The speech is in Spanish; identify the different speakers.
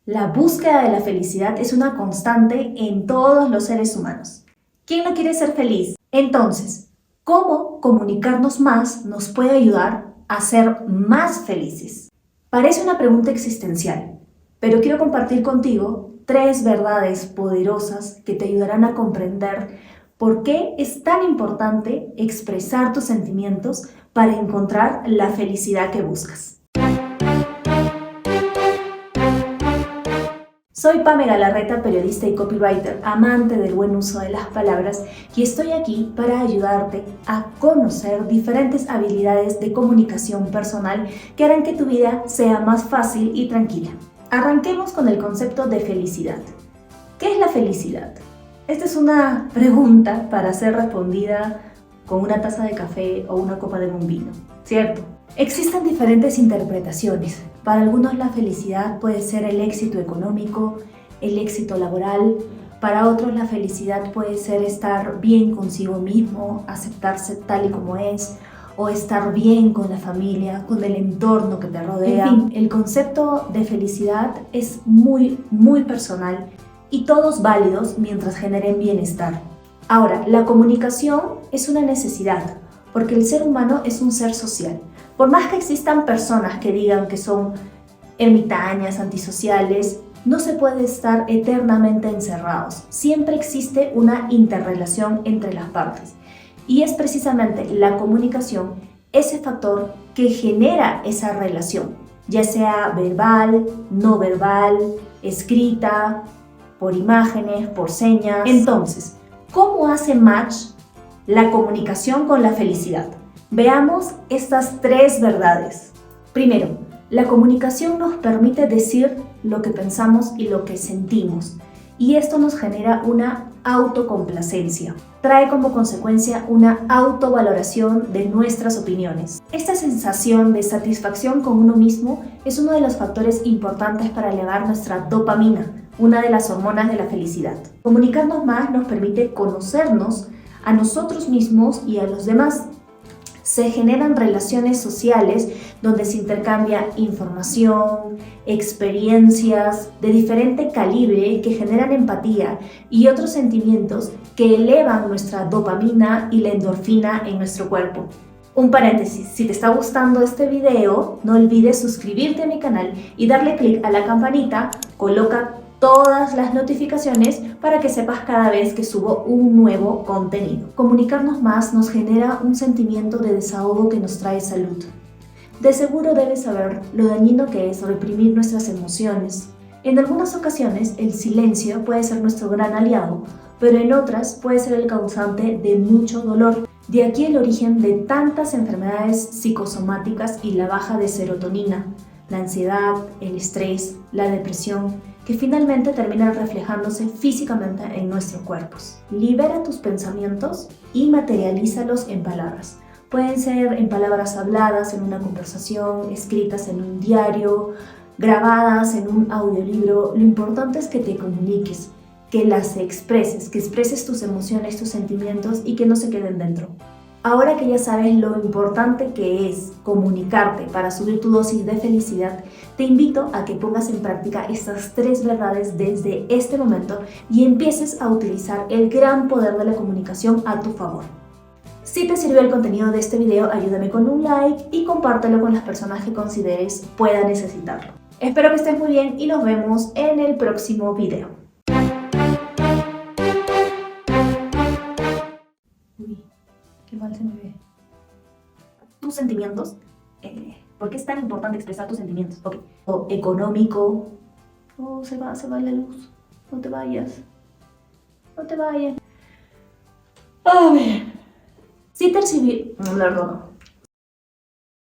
Speaker 1: La búsqueda de la felicidad es una constante en todos los seres humanos. ¿Quién no quiere ser feliz? Entonces, ¿cómo comunicarnos más nos puede ayudar a ser más felices? Parece una pregunta existencial, pero quiero compartir contigo 3 verdades poderosas que te ayudarán a comprender por qué es tan importante expresar tus sentimientos para encontrar la felicidad que buscas. Soy Pame Galarreta, periodista y copywriter, amante del buen uso de las palabras, y estoy aquí para ayudarte a conocer diferentes habilidades de comunicación personal que harán que tu vida sea más fácil y tranquila. Arranquemos con el concepto de felicidad. ¿Qué es la felicidad? Esta es una pregunta para ser respondida con una taza de café o una copa de buen vino, ¿cierto? Existen diferentes interpretaciones. Para algunos la felicidad puede ser el éxito económico, el éxito laboral. Para otros la felicidad puede ser estar bien consigo mismo, aceptarse tal y como es, o estar bien con la familia, con el entorno que te rodea. En fin, el concepto de felicidad es muy personal y todos válidos mientras generen bienestar. Ahora, la comunicación es una necesidad, porque el ser humano es un ser social. Por más que existan personas que digan que son ermitañas, antisociales, no se puede estar eternamente encerrados. Siempre existe una interrelación entre las partes. Y es precisamente la comunicación ese factor que genera esa relación, ya sea verbal, no verbal, escrita, por imágenes, por señas. Entonces, ¿cómo hace match la comunicación con la felicidad? Veamos estas 3 verdades. Primero, la comunicación nos permite decir lo que pensamos y lo que sentimos, y esto nos genera una autocomplacencia. Trae como consecuencia una autovaloración de nuestras opiniones. Esta sensación de satisfacción con uno mismo es uno de los factores importantes para elevar nuestra dopamina, una de las hormonas de la felicidad. Comunicarnos más nos permite conocernos a nosotros mismos y a los demás. Se generan relaciones sociales donde se intercambia información, experiencias de diferente calibre que generan empatía y otros sentimientos que elevan nuestra dopamina y la endorfina en nuestro cuerpo. Un paréntesis, si te está gustando este video, no olvides suscribirte a mi canal y darle clic a la campanita, coloca todas las notificaciones para que sepas cada vez que subo un nuevo contenido. Comunicarnos más nos genera un sentimiento de desahogo que nos trae salud. De seguro debes saber lo dañino que es reprimir nuestras emociones. En algunas ocasiones el silencio puede ser nuestro gran aliado, pero en otras puede ser el causante de mucho dolor. De aquí el origen de tantas enfermedades psicosomáticas y la baja de serotonina, la ansiedad, el estrés, la depresión, que finalmente terminan reflejándose físicamente en nuestros cuerpos. Libera tus pensamientos y materialízalos en palabras. Pueden ser en palabras habladas en una conversación, escritas en un diario, grabadas en un audiolibro. Lo importante es que te comuniques, que las expreses, que expreses tus emociones, tus sentimientos y que no se queden dentro. Ahora que ya sabes lo importante que es comunicarte para subir tu dosis de felicidad, te invito a que pongas en práctica estas 3 verdades desde este momento y empieces a utilizar el gran poder de la comunicación a tu favor. Si te sirvió el contenido de este video, ayúdame con un like y compártelo con las personas que consideres puedan necesitarlo. Espero que estés muy bien y nos vemos en el próximo video. Qué mal se me ve. Tus sentimientos. ¿Por qué es tan importante expresar tus sentimientos? Okay. O económico. Oh, se va la luz. No te vayas. No te vayas. A ver. Si te recibí... No.